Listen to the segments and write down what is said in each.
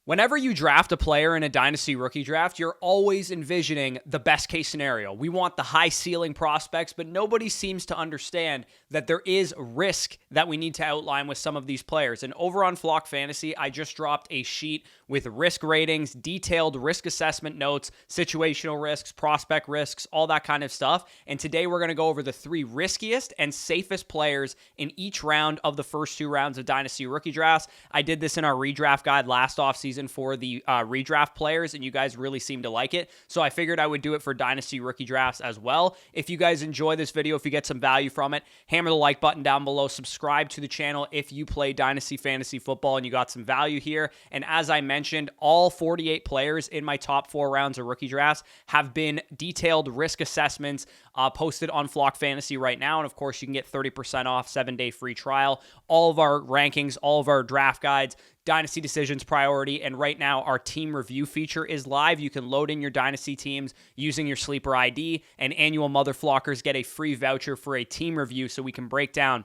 Whenever you draft a player in a Dynasty rookie draft, you're always envisioning the best case scenario. We want the high ceiling prospects, but nobody seems to understand that there is risk that we need to outline with some of these players. And over on Flock Fantasy, I just dropped a sheet with risk ratings, detailed risk assessment notes, situational risks, prospect risks, all that kind of stuff. And today we're going to go over the 3 riskiest and safest players in each round of the first 2 rounds of Dynasty rookie drafts. I did this in our redraft guide last offseason for the redraft players, and you guys really seem to like it. So I figured I would do it for Dynasty rookie drafts as well. If you guys enjoy this video, if you get some value from it, hammer the like button down below. Subscribe to the channel if you play Dynasty Fantasy Football and you got some value here. And as I mentioned, all 48 players in my top 4 rounds of rookie drafts have been detailed risk assessments posted on Flock Fantasy right now. And of course, you can get 30% off, 7-day free trial, all of our rankings, all of our draft guides, Dynasty Decisions Priority, and right now our team review feature is live. You can load in your Dynasty teams using your Sleeper ID, and annual Mother Flockers get a free voucher for a team review so we can break down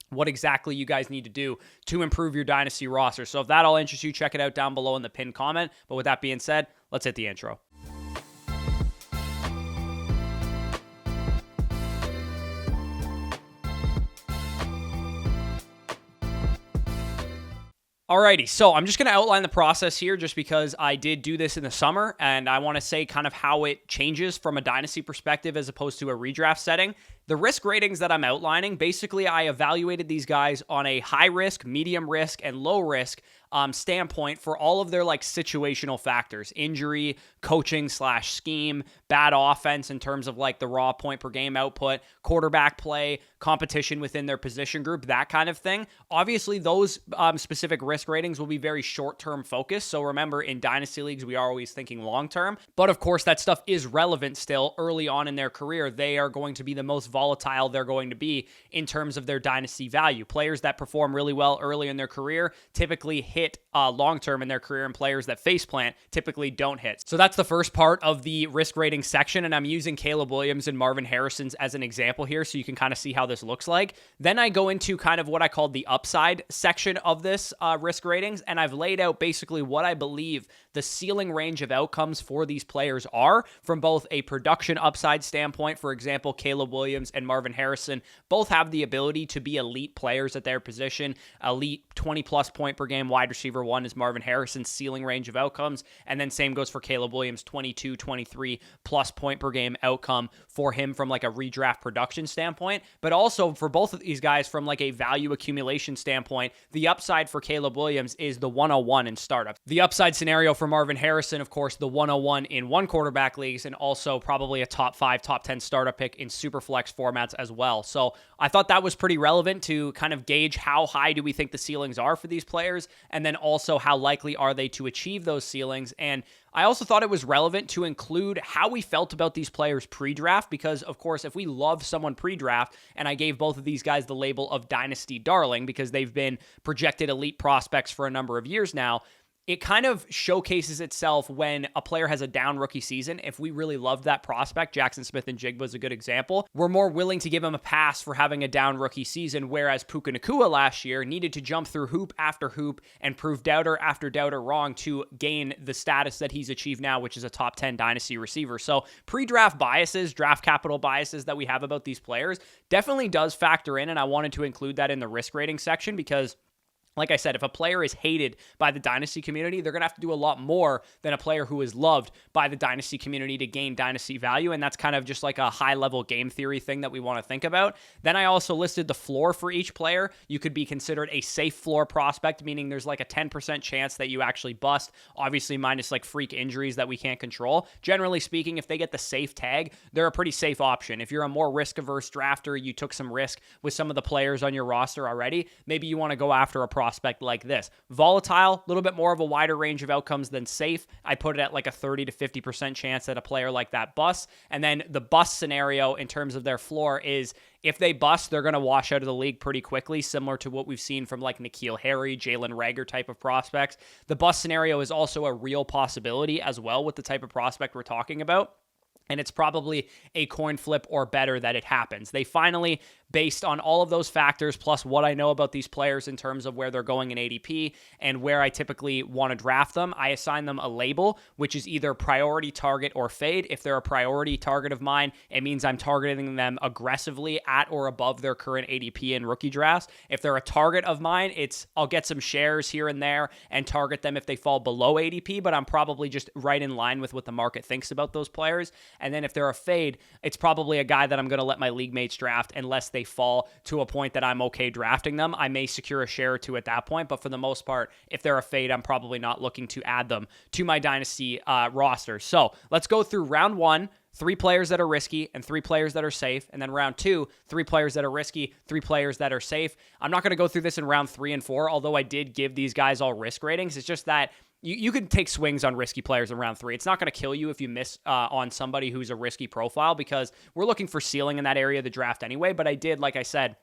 what exactly you guys need to do to improve your Dynasty roster. So if that all interests you, check it out down below in the pinned comment. But with that being said, let's hit the intro. Alrighty, so I'm just going to outline the process here just because I did do this in the summer, and I want to say kind of how it changes from a Dynasty perspective as opposed to a redraft setting. The risk ratings that I'm outlining, basically I evaluated these guys on a high risk, medium risk, and low risk standpoint for all of their like situational factors: injury, coaching / scheme, bad offense in terms of like the raw point per game output, quarterback play, competition within their position group, that kind of thing. Obviously, those specific risk ratings will be very short-term focused. So remember, in Dynasty leagues, we are always thinking long-term. But of course, that stuff is relevant still early on in their career. They are going to be the most volatile they're going to be in terms of their Dynasty value. Players that perform really well early in their career typically hit long-term in their career, and players that faceplant typically don't hit. So that's the first part of the risk rating section, and I'm using Caleb Williams and Marvin Harrison's as an example here so you can kind of see how this looks like. Then I go into kind of what I call the upside section of this risk ratings, and I've laid out basically what I believe the ceiling range of outcomes for these players are from both a production upside standpoint. For example, Caleb Williams and Marvin Harrison both have the ability to be elite players at their position. Elite 20-plus point per game wide receiver 1 is Marvin Harrison's ceiling range of outcomes, and then same goes for Caleb Williams, 22, 23-plus point per game outcome for him from like a redraft production standpoint. But also for both of these guys from like a value accumulation standpoint, the upside for Caleb Williams is the 101 in startups. The upside scenario for Marvin Harrison, of course, the 101 in one quarterback leagues, and also probably a top 5, top 10 startup pick in Superflex formats as well. So I thought that was pretty relevant to kind of gauge how high do we think the ceilings are for these players, and then also how likely are they to achieve those ceilings. And I also thought it was relevant to include how we felt about these players pre-draft, because of course, if we love someone pre-draft, and I gave both of these guys the label of Dynasty Darling because they've been projected elite prospects for a number of years now, it kind of showcases itself when a player has a down rookie season. If we really loved that prospect, Jackson Smith and Jigba is a good example, we're more willing to give him a pass for having a down rookie season, whereas Puka Nacua last year needed to jump through hoop after hoop and prove doubter after doubter wrong to gain the status that he's achieved now, which is a top 10 Dynasty receiver. So pre-draft biases, draft capital biases that we have about these players definitely does factor in, and I wanted to include that in the risk rating section because, like I said, if a player is hated by the Dynasty community, they're going to have to do a lot more than a player who is loved by the Dynasty community to gain Dynasty value, and that's kind of just like a high-level game theory thing that we want to think about. Then I also listed the floor for each player. You could be considered a safe floor prospect, meaning there's like a 10% chance that you actually bust, obviously minus like freak injuries that we can't control. Generally speaking, if they get the safe tag, they're a pretty safe option. If you're a more risk-averse drafter, you took some risk with some of the players on your roster already, maybe you want to go after a prospect like this. Volatile, a little bit more of a wider range of outcomes than safe. I put it at like a 30 to 50% chance that a player like that busts. And then the bust scenario in terms of their floor is if they bust, they're going to wash out of the league pretty quickly, similar to what we've seen from like N'Keal Harry, Jalen Reagor type of prospects. The bust scenario is also a real possibility as well with the type of prospect we're talking about. And it's probably a coin flip or better that it happens. They finally based on all of those factors, plus what I know about these players in terms of where they're going in ADP and where I typically want to draft them, I assign them a label, which is either priority, target, or fade. If they're a priority target of mine, it means I'm targeting them aggressively at or above their current ADP in rookie drafts. If they're a target of mine, I'll get some shares here and there and target them if they fall below ADP, but I'm probably just right in line with what the market thinks about those players. And then if they're a fade, it's probably a guy that I'm going to let my league mates draft unless they fall to a point that I'm okay drafting them. I may secure a share or two at that point, but for the most part, if they're a fade, I'm probably not looking to add them to my Dynasty roster. So let's go through round one, 3 players that are risky and 3 players that are safe. And then round 2, 3 players that are risky, 3 players that are safe. I'm not going to go through this in round 3 and 4, although I did give these guys all risk ratings. It's just that you can take swings on risky players in round 3. It's not going to kill you if you miss on somebody who's a risky profile, because we're looking for ceiling in that area of the draft anyway. But I did, like I said,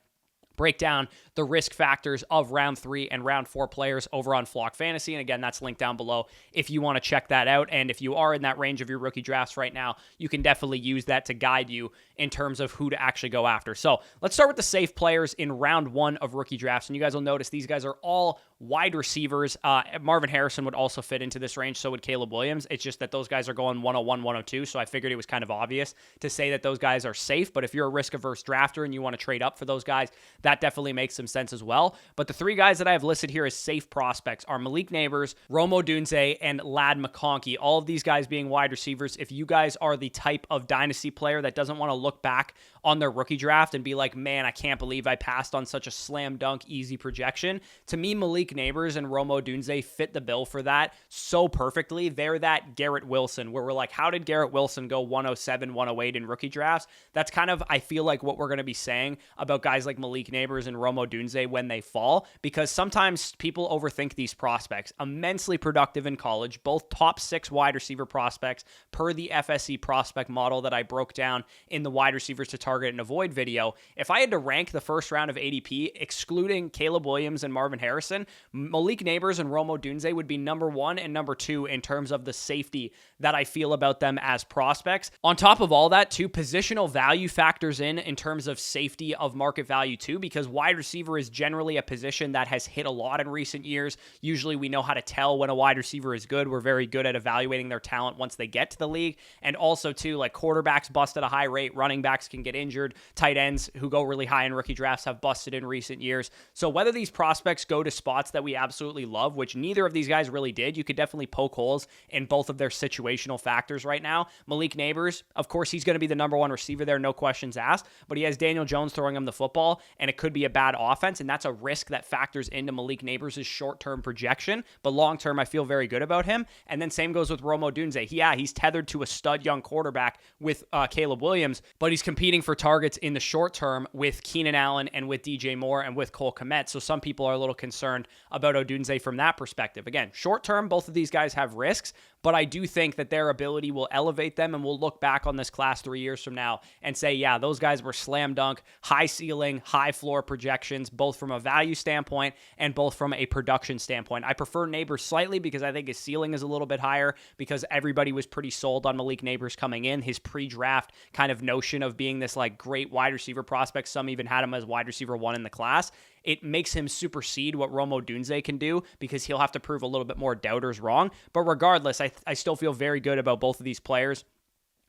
break down the risk factors of round 3 and round 4 players over on Flock Fantasy. And again, that's linked down below if you want to check that out. And if you are in that range of your rookie drafts right now, you can definitely use that to guide you in terms of who to actually go after. So let's start with the safe players in round 1 of rookie drafts. And you guys will notice these guys are all wide receivers. Marvin Harrison would also fit into this range. So would Caleb Williams. It's just that those guys are going 101, 102. So I figured it was kind of obvious to say that those guys are safe. But if you're a risk-averse drafter and you want to trade up for those guys, that definitely makes some sense as well. But the 3 guys that I have listed here as safe prospects are Malik Nabers, Rome Odunze, and Ladd McConkey. All of these guys being wide receivers. If you guys are the type of dynasty player that doesn't want to look back on their rookie draft and be like, man, I can't believe I passed on such a slam dunk easy projection. To me, Malik Nabers and Rome Odunze fit the bill for that so perfectly. They're that Garrett Wilson, where we're like, how did Garrett Wilson go 107, 108 in rookie drafts? That's kind of, I feel like, what we're going to be saying about guys like Malik Nabers and Rome Odunze when they fall, because sometimes people overthink these prospects. Immensely productive in college, both top 6 wide receiver prospects per the FSE prospect model that I broke down in the wide receivers to target and avoid video. If I had to rank the first round of ADP, excluding Caleb Williams and Marvin Harrison, Malik Nabers and Rome Odunze would be number 1 and number 2 in terms of the safety that I feel about them as prospects. On top of all that, too, positional value factors in terms of safety of market value too, because wide receiver is generally a position that has hit a lot in recent years. Usually we know how to tell when a wide receiver is good. We're very good at evaluating their talent once they get to the league. And also too, like, quarterbacks bust at a high rate, running backs can get injured, tight ends who go really high in rookie drafts have busted in recent years. So whether these prospects go to spots that we absolutely love, which neither of these guys really did, you could definitely poke holes in both of their situational factors right now. Malik Nabers, of course, he's going to be the number 1 receiver there, no questions asked, but he has Daniel Jones throwing him the football, and it could be a bad offense, and that's a risk that factors into Malik Nabers' short-term projection, but long-term, I feel very good about him. And then same goes with Rome Odunze. Yeah, he's tethered to a stud young quarterback with Caleb Williams, but he's competing for targets in the short term with Keenan Allen and with DJ Moore and with Cole Kmet. So some people are a little concerned about Odunze from that perspective. Again, short term, both of these guys have risks, but I do think that their ability will elevate them, and we'll look back on this class 3 years from now and say, yeah, those guys were slam dunk, high ceiling, high floor projections, both from a value standpoint and both from a production standpoint. I prefer Nabers slightly because I think his ceiling is a little bit higher, because everybody was pretty sold on Malik Nabers coming in. His pre-draft kind of notion of being this like great wide receiver prospect, some even had him as wide receiver 1 in the class. It makes him supersede what Rome Odunze can do, because he'll have to prove a little bit more doubters wrong. But regardless, I still feel very good about both of these players.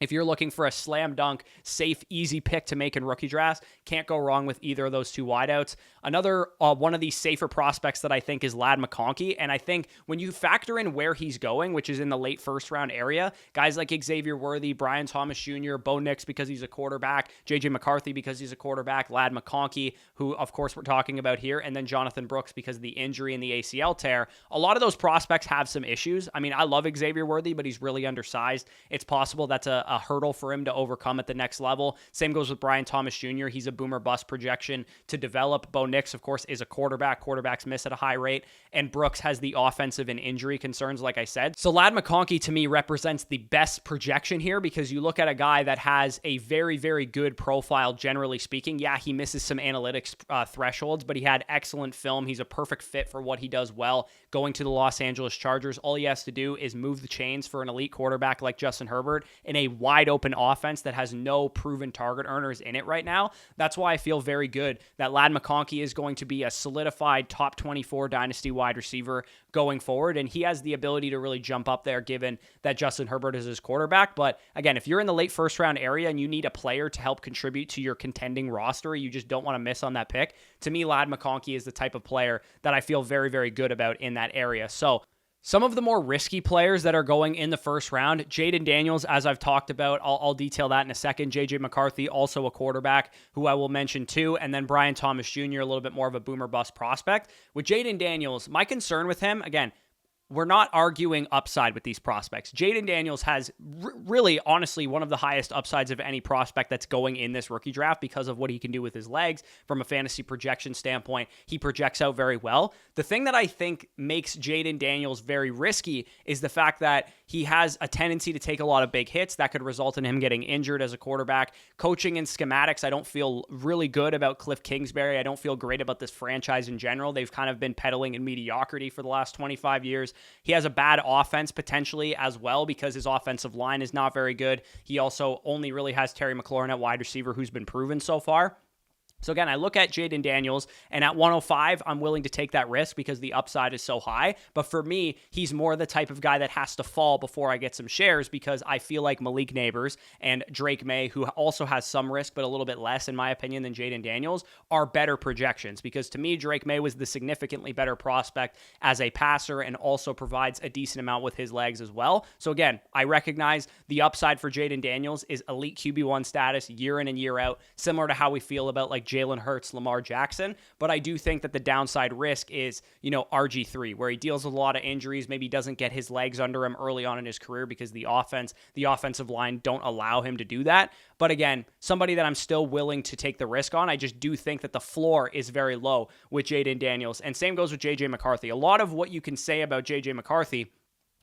If you're looking for a slam dunk, safe, easy pick to make in rookie drafts, can't go wrong with either of those 2 wideouts. Another one of these safer prospects that I think is Ladd McConkey. And I think when you factor in where he's going, which is in the late first round area, guys like Xavier Worthy, Brian Thomas Jr., Bo Nix because he's a quarterback, JJ McCarthy because he's a quarterback, Ladd McConkey, who of course we're talking about here, and then Jonathan Brooks because of the injury and the ACL tear. A lot of those prospects have some issues. I mean, I love Xavier Worthy, but he's really undersized. It's possible that's a hurdle for him to overcome at the next level. Same goes with Brian Thomas Jr. He's a boomer bust projection to develop. Bo Nix, of course, is a quarterback. Quarterbacks miss at a high rate. And Brooks has the offensive and injury concerns, like I said. So Ladd McConkey, to me, represents the best projection here, because you look at a guy that has a very, very good profile, generally speaking. Yeah, he misses some analytics thresholds, but he had excellent film. He's a perfect fit for what he does well. Going to the Los Angeles Chargers, all he has to do is move the chains for an elite quarterback like Justin Herbert in a wide open offense that has no proven target earners in it right now. That's why I feel very good that Ladd McConkey is going to be a solidified top 24 dynasty wide receiver going forward, and he has the ability to really jump up there given that Justin Herbert is his quarterback. But again, if you're in the late first round area and you need a player to help contribute to your contending roster, you just don't want to miss on that pick. To me, Ladd McConkey is the type of player that I feel very, very good about in that area. So some of the more risky players that are going in the first round, Jaden Daniels, as I've talked about, I'll detail that in a second. J.J. McCarthy, also a quarterback who I will mention too. And then Brian Thomas Jr., a little bit more of a boomer bust prospect. With Jaden Daniels, my concern with him, again, we're not arguing upside with these prospects. Jaden Daniels has really, honestly, one of the highest upsides of any prospect that's going in this rookie draft because of what he can do with his legs. From a fantasy projection standpoint, he projects out very well. The thing that I think makes Jaden Daniels very risky is the fact that he has a tendency to take a lot of big hits that could result in him getting injured as a quarterback. Coaching and schematics, I don't feel really good about Cliff Kingsbury. I don't feel great about this franchise in general. They've kind of been peddling in mediocrity for the last 25 years. He has a bad offense potentially as well because his offensive line is not very good. He also only really has Terry McLaurin at wide receiver, who's been proven so far. So again, I look at Jaden Daniels, and at 105, I'm willing to take that risk because the upside is so high. But for me, he's more the type of guy that has to fall before I get some shares because I feel like Malik Nabers and Drake May, who also has some risk, but a little bit less, in my opinion, than Jaden Daniels, are better projections. Because to me, Drake May was the significantly better prospect as a passer and also provides a decent amount with his legs as well. So again, I recognize the upside for Jaden Daniels is elite QB1 status year in and year out, similar to how we feel about like Jalen Hurts, Lamar Jackson. But I do think that the downside risk is, RG3, where he deals with a lot of injuries, maybe doesn't get his legs under him early on in his career because the offensive line don't allow him to do that. But again, somebody that I'm still willing to take the risk on. I just do think that the floor is very low with Jaden Daniels. And same goes with J.J. McCarthy. A lot of what you can say about J.J. McCarthy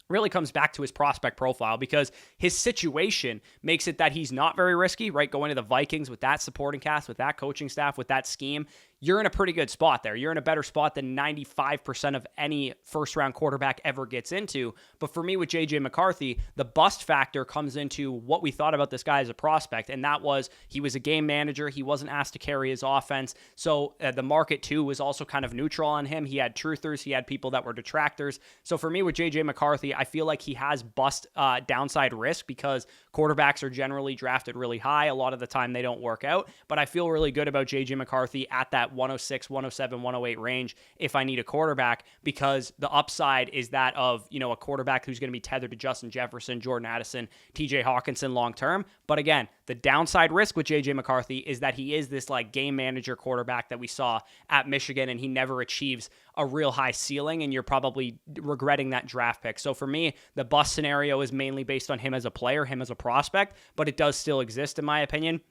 really comes back to his prospect profile because his situation makes it that he's not very risky, right? Going to the Vikings with that supporting cast, with that coaching staff, with that scheme, you're in a pretty good spot there. You're in a better spot than 95% of any first-round quarterback ever gets into. But for me with J.J. McCarthy, the bust factor comes into what we thought about this guy as a prospect, and that was he was a game manager. He wasn't asked to carry his offense. So the market, too, was also kind of neutral on him. He had truthers. He had people that were detractors. So for me with J.J. McCarthy, I feel like he has bust downside risk because quarterbacks are generally drafted really high. A lot of the time they don't work out. But I feel really good about J.J. McCarthy at that 106, 107, 108 range if I need a quarterback because the upside is that of, a quarterback who's going to be tethered to Justin Jefferson, Jordan Addison, TJ Hawkinson long term. But again, the downside risk with J.J. McCarthy is that he is this like game manager quarterback that we saw at Michigan and he never achieves a real high ceiling and you're probably regretting that draft pick. So for me, the bust scenario is mainly based on him as a player, him as a prospect, but it does still exist in my opinion.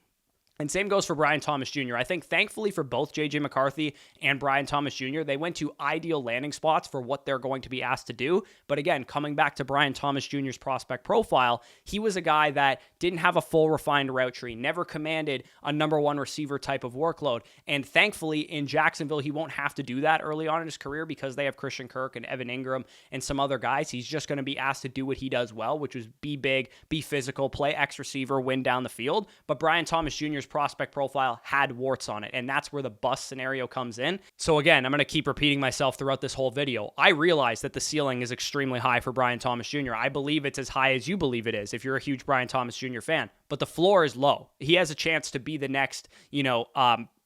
And same goes for Brian Thomas Jr. I think thankfully for both J.J. McCarthy and Brian Thomas Jr., they went to ideal landing spots for what they're going to be asked to do. But again, coming back to Brian Thomas Jr.'s prospect profile, he was a guy that didn't have a full refined route tree, never commanded a number one receiver type of workload. And thankfully in Jacksonville, he won't have to do that early on in his career because they have Christian Kirk and Evan Ingram and some other guys. He's just going to be asked to do what he does well, which is be big, be physical, play X receiver, win down the field. But Brian Thomas Jr.'s prospect profile had warts on it, and that's where the bust scenario comes in. So again, I'm going to keep repeating myself throughout this whole video. I realize that the ceiling is extremely high for Brian Thomas Jr. I believe it's as high as you believe it is if you're a huge Brian Thomas Jr. fan, but the floor is low. He has a chance to be the next,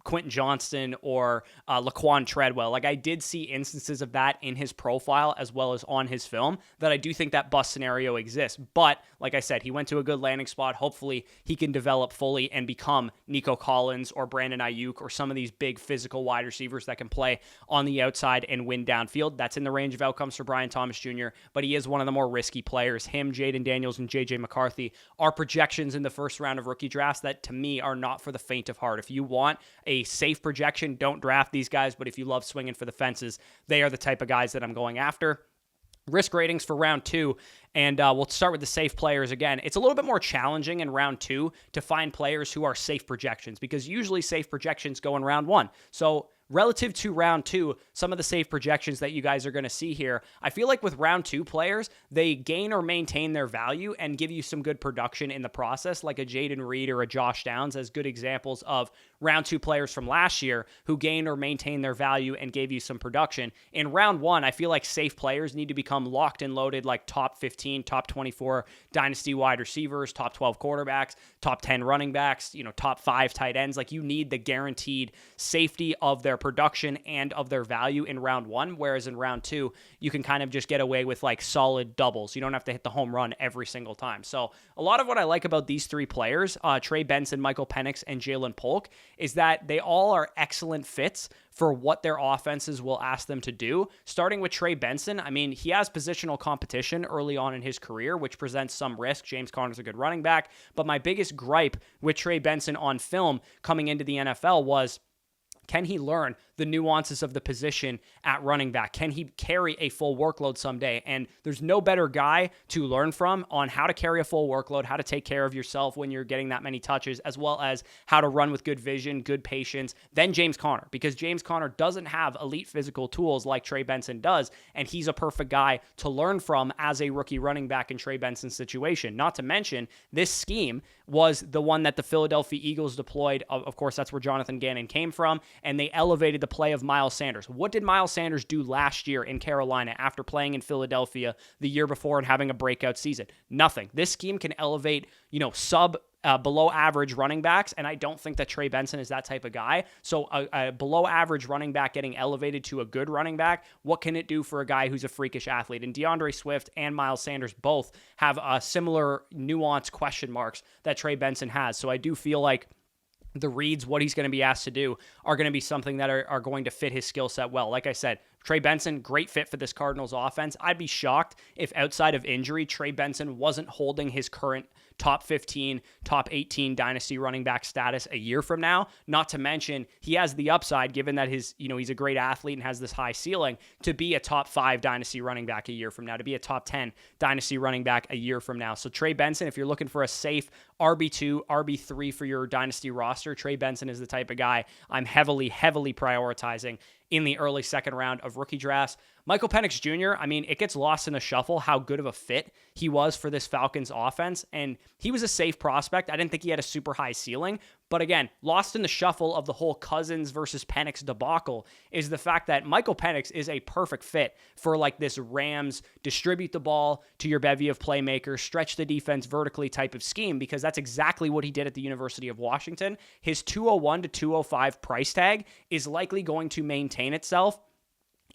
Quentin Johnston or Laquan Treadwell. Like I did see instances of that in his profile as well as on his film that I do think that bust scenario exists. But like I said, he went to a good landing spot. Hopefully he can develop fully and become Nico Collins or Brandon Ayuk or some of these big physical wide receivers that can play on the outside and win downfield. That's in the range of outcomes for Brian Thomas Jr., but he is one of the more risky players. Him, Jaden Daniels, and J.J. McCarthy are projections in the first round of rookie drafts that to me are not for the faint of heart. If you want a safe projection, don't draft these guys, but if you love swinging for the fences, they are the type of guys that I'm going after. Risk ratings for round 2, and we'll start with the safe players again. It's a little bit more challenging in round 2 to find players who are safe projections because usually safe projections go in round 1. So relative to round 2, some of the safe projections that you guys are going to see here, I feel like with round 2 players, they gain or maintain their value and give you some good production in the process, like a Jaden Reed or a Josh Downs as good examples of round 2 players from last year who gained or maintained their value and gave you some production. In round 1, I feel like safe players need to become locked and loaded, like top 15, top 24 dynasty wide receivers, top 12 quarterbacks, top 10 running backs, top 5 tight ends. Like, you need the guaranteed safety of their production and of their value in round 1, whereas in round 2, you can kind of just get away with like solid doubles. You don't have to hit the home run every single time. So a lot of what I like about these 3 players, Trey Benson, Michael Penix, and Jalen Polk, is that they all are excellent fits for what their offenses will ask them to do. Starting with Trey Benson, I mean, he has positional competition early on in his career, which presents some risk. James Conner's a good running back, but my biggest gripe with Trey Benson on film coming into the NFL was, can he learn the nuances of the position at running back? Can he carry a full workload someday? And there's no better guy to learn from on how to carry a full workload, how to take care of yourself when you're getting that many touches, as well as how to run with good vision, good patience, than James Conner, because James Conner doesn't have elite physical tools like Trey Benson does, and he's a perfect guy to learn from as a rookie running back in Trey Benson's situation. Not to mention, this scheme was the one that the Philadelphia Eagles deployed. Of course, that's where Jonathan Gannon came from, and they elevated the play of Miles Sanders. What did Miles Sanders do last year in Carolina after playing in Philadelphia the year before and having a breakout season? Nothing. This scheme can elevate, below average running backs, and I don't think that Trey Benson is that type of guy. So a below average running back getting elevated to a good running back, what can it do for a guy who's a freakish athlete? And DeAndre Swift and Miles Sanders both have similar nuanced question marks that Trey Benson has. So I do feel like the reads, what he's going to be asked to do, are going to be something that are going to fit his skill set well. Like I said, Trey Benson, great fit for this Cardinals offense. I'd be shocked if outside of injury, Trey Benson wasn't holding his current top 15, top 18 dynasty running back status a year from now. Not to mention, he has the upside, given that he's a great athlete and has this high ceiling, to be a top 5 dynasty running back a year from now, to be a top 10 dynasty running back a year from now. So Trey Benson, if you're looking for a safe RB2, RB3 for your dynasty roster, Trey Benson is the type of guy I'm heavily prioritizing in the early second round of rookie drafts. Michael Penix Jr., I mean, it gets lost in the shuffle how good of a fit he was for this Falcons offense, and he was a safe prospect. I didn't think he had a super high ceiling, but again, lost in the shuffle of the whole Cousins versus Penix debacle is the fact that Michael Penix is a perfect fit for like this Rams distribute the ball to your bevy of playmakers, stretch the defense vertically type of scheme, because that's exactly what he did at the University of Washington. His 201 to 205 price tag is likely going to maintain itself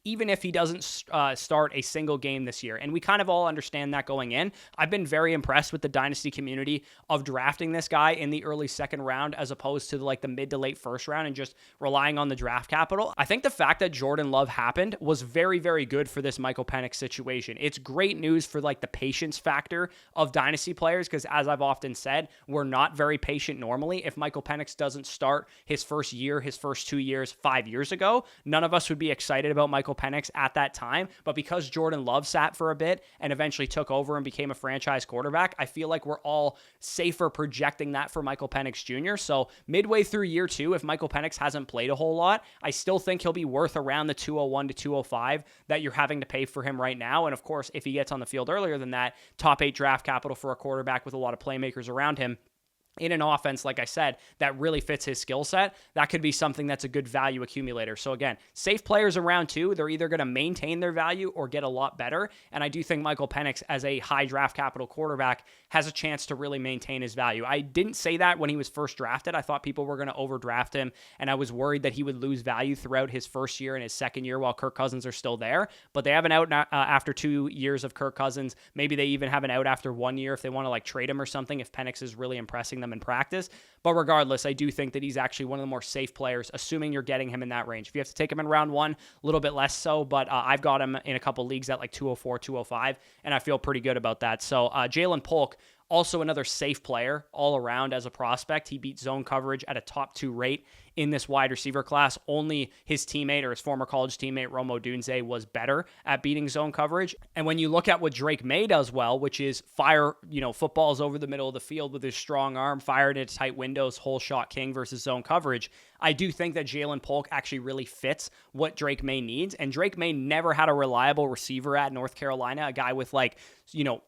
even if he doesn't start a single game this year. And we kind of all understand that going in. I've been very impressed with the dynasty community of drafting this guy in the early second round as opposed to like the mid to late first round and just relying on the draft capital. I think the fact that Jordan Love happened was very, very good for this Michael Penix situation. It's great news for like the patience factor of dynasty players, because as I've often said, we're not very patient normally. If Michael Penix doesn't start his first year, his first 2 years, 5 years ago, none of us would be excited about Michael Penix at that time. But because Jordan Love sat for a bit and eventually took over and became a franchise quarterback, I feel like we're all safer projecting that for Michael Penix Jr. So midway through year 2, if Michael Penix hasn't played a whole lot, I still think he'll be worth around the 201 to 205 that you're having to pay for him right now. And of course, if he gets on the field earlier than that, top 8 draft capital for a quarterback with a lot of playmakers around him in an offense, like I said, that really fits his skill set, that could be something that's a good value accumulator. So again, safe players in round 2, they're either going to maintain their value or get a lot better. And I do think Michael Penix, as a high draft capital quarterback, has a chance to really maintain his value. I didn't say that when he was first drafted. I thought people were going to overdraft him, and I was worried that he would lose value throughout his first year and his second year while Kirk Cousins are still there. But they have an out after 2 years of Kirk Cousins. Maybe they even have an out after 1 year if they want to like trade him or something, if Penix is really impressing them in practice. But regardless, I do think that he's actually one of the more safe players, assuming you're getting him in that range. If you have to take him in round 1, a little bit less so, but I've got him in a couple leagues at like 204, 205, and I feel pretty good about that. So Jalen Polk, also another safe player all around as a prospect. He beat zone coverage at a top 2 rate in this wide receiver class. Only his teammate, or his former college teammate, Rome Odunze, was better at beating zone coverage. And when you look at what Drake May does well, which is fire, footballs over the middle of the field with his strong arm, fire into tight windows, whole shot king versus zone coverage, I do think that Jalen Polk actually really fits what Drake May needs. And Drake May never had a reliable receiver at North Carolina, a guy with like,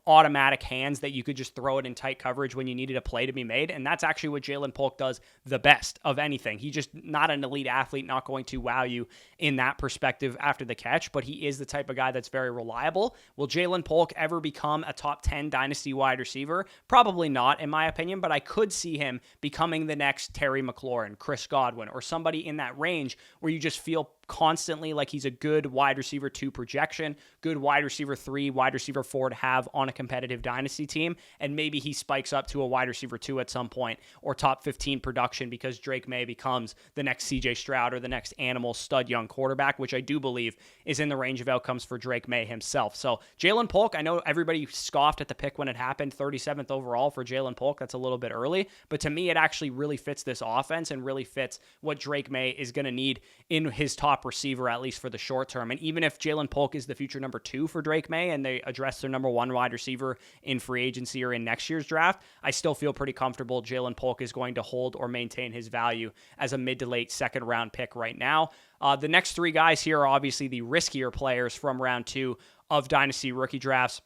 automatic hands that you could just throw it in tight coverage when you needed a play to be made. And that's actually what Jalen Polk does the best of anything. He's just not an elite athlete, not going to wow you in that perspective after the catch, but he is the type of guy that's very reliable. Will Jalen Polk ever become a top 10 dynasty wide receiver? Probably not, in my opinion, but I could see him becoming the next Terry McLaurin, Chris Godwin, or somebody in that range where you just feel constantly like he's a good wide receiver 2 projection, good wide receiver 3, wide receiver 4 to have on a competitive dynasty team, and maybe he spikes up to a wide receiver 2 at some point, or top 15 production because Drake May becomes the next CJ Stroud or the next animal stud young quarterback, which I do believe is in the range of outcomes for Drake May himself. So Jalen Polk, I know everybody scoffed at the pick when it happened, 37th overall for Jalen Polk. That's a little bit early, but to me, it actually really fits this offense and really fits what Drake May is going to need in his top receiver, at least for the short term. And even if Jalen Polk is the future number 2 for Drake May and they address their number 1 wide receiver in free agency or in next year's draft, I still feel pretty comfortable Jalen Polk is going to hold or maintain his value as a mid to late second round pick right now. The next 3 guys here are obviously the riskier players from round 2 of dynasty rookie drafts.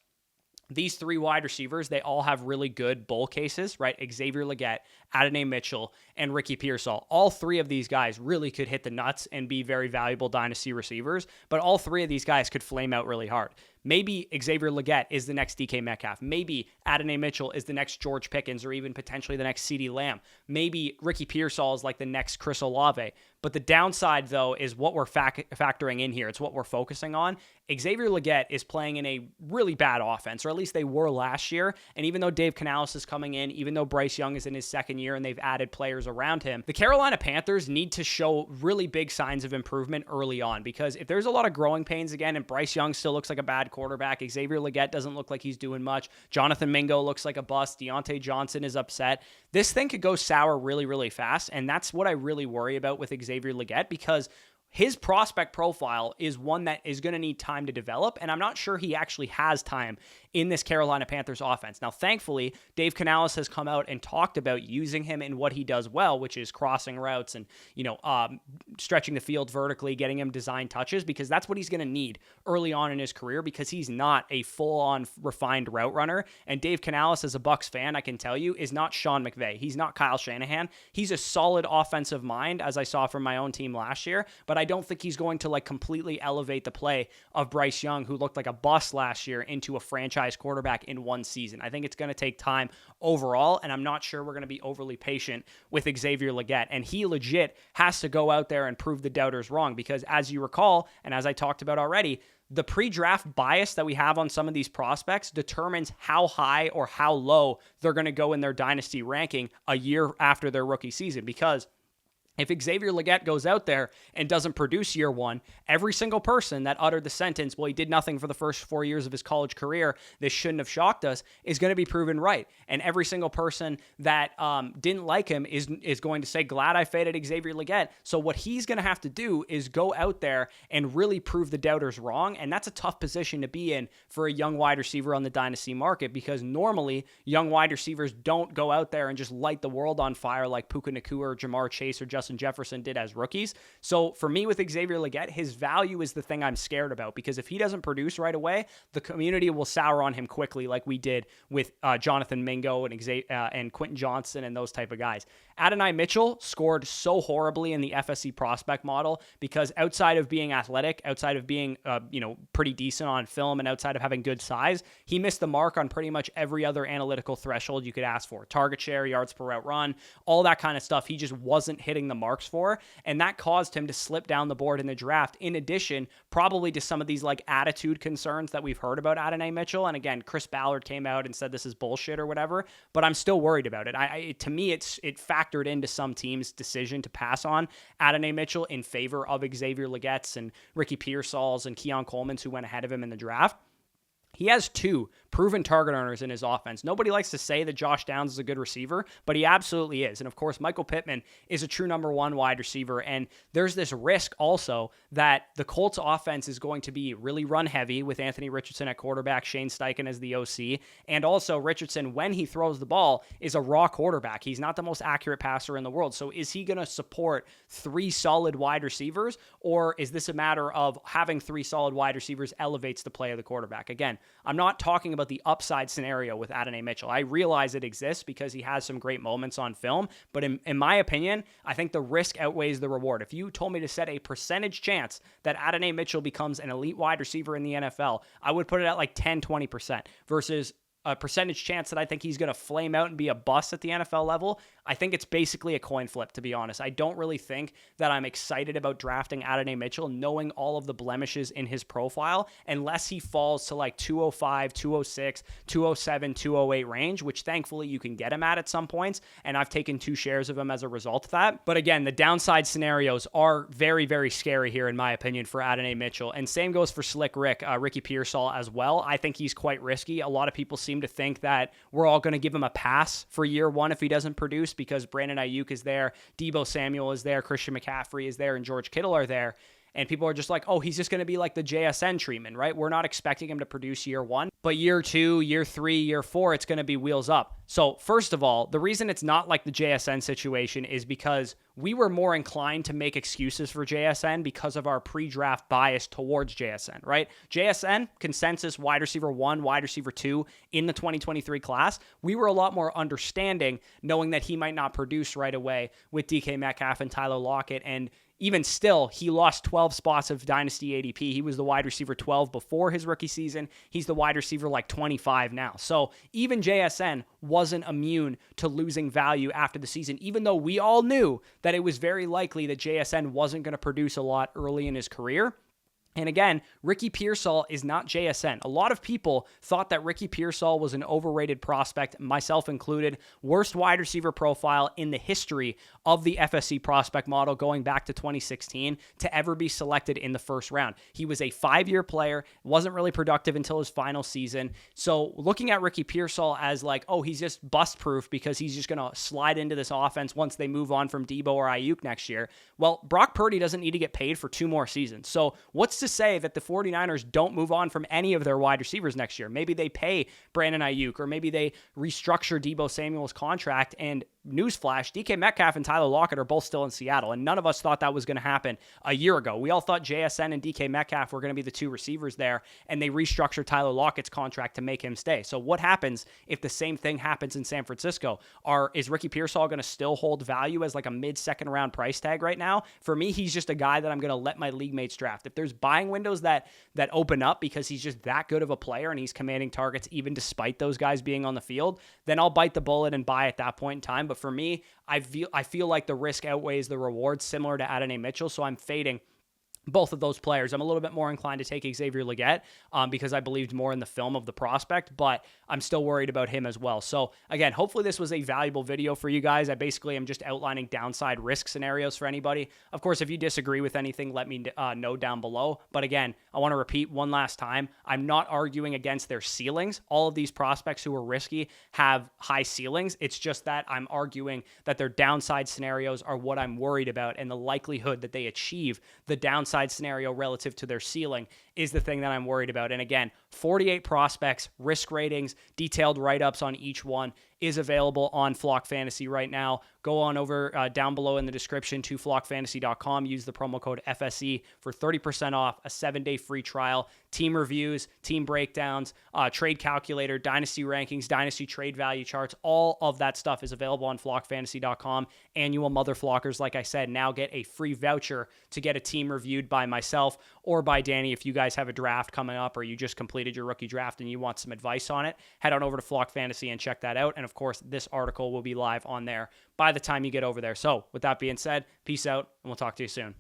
These 3 wide receivers, they all have really good bull cases, right? Xavier Legette, Adonai Mitchell, and Ricky Pearsall. All 3 of these guys really could hit the nuts and be very valuable dynasty receivers, but all 3 of these guys could flame out really hard. Maybe Xavier Legette is the next DK Metcalf. Maybe Adonai Mitchell is the next George Pickens or even potentially the next CeeDee Lamb. Maybe Ricky Pearsall is like the next Chris Olave. But the downside, though, is what we're factoring in here. It's what we're focusing on. Xavier Legette is playing in a really bad offense, or at least they were last year. And even though Dave Canales is coming in, even though Bryce Young is in his second year and they've added players around him, the Carolina Panthers need to show really big signs of improvement early on. Because if there's a lot of growing pains again, and Bryce Young still looks like a bad quarterback, Xavier Legette doesn't look like he's doing much, Jonathan Mingo looks like a bust, Deontay Johnson is upset, this thing could go sour really, really fast. And that's what I really worry about with Xavier Legette, because his prospect profile is one that is going to need time to develop, and I'm not sure he actually has time in this Carolina Panthers offense. Now, thankfully, Dave Canales has come out and talked about using him in what he does well, which is crossing routes and, stretching the field vertically, getting him design touches, because that's what he's going to need early on in his career, because he's not a full-on refined route runner. And Dave Canales, as a Bucs fan, I can tell you, is not Sean McVay. He's not Kyle Shanahan. He's a solid offensive mind, as I saw from my own team last year, but I don't think he's going to completely elevate the play of Bryce Young, who looked like a bust last year, into a franchise quarterback in one season. I think it's going to take time overall, and I'm not sure we're going to be overly patient with Xavier Legette. And he legit has to go out there and prove the doubters wrong, because as you recall, and as I talked about already, the pre-draft bias that we have on some of these prospects determines how high or how low they're going to go in their dynasty ranking a year after their rookie season. Because if Xavier Legette goes out there and doesn't produce year 1, every single person that uttered the sentence, well, he did nothing for the first 4 years of his college career, this shouldn't have shocked us, is going to be proven right. And every single person that didn't like him is going to say, glad I faded Xavier Legette. So what he's going to have to do is go out there and really prove the doubters wrong. And that's a tough position to be in for a young wide receiver on the dynasty market, because normally young wide receivers don't go out there and just light the world on fire like Puka Nacua or Jamar Chase or Justin Jefferson did as rookies. So for me with Xavier Legette, his value is the thing I'm scared about, because if he doesn't produce right away, the community will sour on him quickly, like we did with Jonathan Mingo and Quentin Johnson and those type of guys. Adonai Mitchell scored so horribly in the FSC prospect model because outside of being athletic, outside of being pretty decent on film, and outside of having good size, he missed the mark on pretty much every other analytical threshold you could ask for. Target share, yards per route run, all that kind of stuff. He just wasn't hitting the marks for, and that caused him to slip down the board in the draft, in addition probably to some of these attitude concerns that we've heard about Adonai Mitchell. And again, Chris Ballard came out and said this is bullshit or whatever, but I'm still worried about it. To me, it factored into some team's decision to pass on Adonai Mitchell in favor of Xavier Legette's and Ricky Pearsall's and Keon Coleman's, who went ahead of him in the draft. He has 2 proven target earners in his offense. Nobody likes to say that Josh Downs is a good receiver, but he absolutely is. And of course, Michael Pittman is a true number 1 wide receiver. And there's this risk also that the Colts offense is going to be really run heavy with Anthony Richardson at quarterback, Shane Steichen as the OC. And also Richardson, when he throws the ball, is a raw quarterback. He's not the most accurate passer in the world. So is he going to support 3 solid wide receivers, or is this a matter of having 3 solid wide receivers elevates the play of the quarterback? Again, I'm not talking about the upside scenario with Adonai Mitchell. I realize it exists because he has some great moments on film, but in my opinion, I think the risk outweighs the reward. If you told me to set a percentage chance that Adonai Mitchell becomes an elite wide receiver in the NFL, I would put it at like 10-20% versus a percentage chance that I think he's going to flame out and be a bust at the NFL level. I think it's basically a coin flip, to be honest. I don't really think that I'm excited about drafting Adonai Mitchell, knowing all of the blemishes in his profile, unless he falls to like 205, 206, 207, 208 range, which thankfully you can get him at some points, and I've taken 2 shares of him as a result of that. But again, the downside scenarios are very, very scary here, in my opinion, for Adonai Mitchell. And same goes for Slick Rick, Ricky Pearsall as well. I think he's quite risky. A lot of people seem to think that we're all going to give him a pass for year 1 if he doesn't produce, because Brandon Ayuk is there, Deebo Samuel is there, Christian McCaffrey is there, and George Kittle are there. And people are just like, oh, he's just going to be like the JSN treatment, right? We're not expecting him to produce year 1, but year 2, year 3, year 4, it's going to be wheels up. So first of all, the reason it's not like the JSN situation is because we were more inclined to make excuses for JSN because of our pre-draft bias towards JSN, right? JSN, consensus wide receiver 1, wide receiver 2 in the 2023 class. We were a lot more understanding knowing that he might not produce right away with DK Metcalf and Tyler Lockett. And even still, he lost 12 spots of Dynasty ADP. He was the wide receiver 12 before his rookie season. He's the wide receiver like 25 now. So even JSN wasn't immune to losing value after the season, even though we all knew that it was very likely that JSN wasn't going to produce a lot early in his career. And again, Ricky Pearsall is not JSN. A lot of people thought that Ricky Pearsall was an overrated prospect, myself included. Worst wide receiver profile in the history of the FSC prospect model going back to 2016 to ever be selected in the first round. He was a 5-year player, wasn't really productive until his final season. So looking at Ricky Pearsall as like, oh, he's just bust-proof because he's just going to slide into this offense once they move on from Deebo or Ayuk next year. Well, Brock Purdy doesn't need to get paid for 2 more seasons. So what's to say that the 49ers don't move on from any of their wide receivers next year? Maybe they pay Brandon Ayuk, or maybe they restructure Deebo Samuel's contract. And newsflash, DK Metcalf and Tyler Lockett are both still in Seattle, and none of us thought that was going to happen a year ago. We all thought JSN and DK Metcalf were going to be the 2 receivers there, and they restructured Tyler Lockett's contract to make him stay. So what happens if the same thing happens in San Francisco? Is Ricky Pearsall going to still hold value as like a mid-second round price tag right now? For me, he's just a guy that I'm going to let my league mates draft. If there's buying windows that open up because he's just that good of a player and he's commanding targets even despite those guys being on the field, then I'll bite the bullet and buy at that point in time. But for me, I feel like the risk outweighs the reward, similar to Adonai Mitchell, so I'm fading both of those players. I'm a little bit more inclined to take Xavier Legette because I believed more in the film of the prospect, but I'm still worried about him as well. So again, hopefully this was a valuable video for you guys. I basically am just outlining downside risk scenarios for anybody. Of course, if you disagree with anything, let me know down below. But again, I want to repeat one last time, I'm not arguing against their ceilings. All of these prospects who are risky have high ceilings. It's just that I'm arguing that their downside scenarios are what I'm worried about, and the likelihood that they achieve the downside scenario relative to their ceiling is the thing that I'm worried about. And again, 48 prospects, risk ratings, detailed write-ups on each one is available on Flock Fantasy right now. Go on over down below in the description to flockfantasy.com. Use the promo code FSE for 30% off, a 7-day free trial, team reviews, team breakdowns, trade calculator, dynasty rankings, dynasty trade value charts. All of that stuff is available on flockfantasy.com. Annual Mother Flockers, like I said, now get a free voucher to get a team reviewed by myself or by Danny. If you guys have a draft coming up or you just completed your rookie draft and you want some advice on it, head on over to Flock Fantasy and check that out. And of course, this article will be live on there by the time you get over there. So with that being said, peace out, and we'll talk to you soon.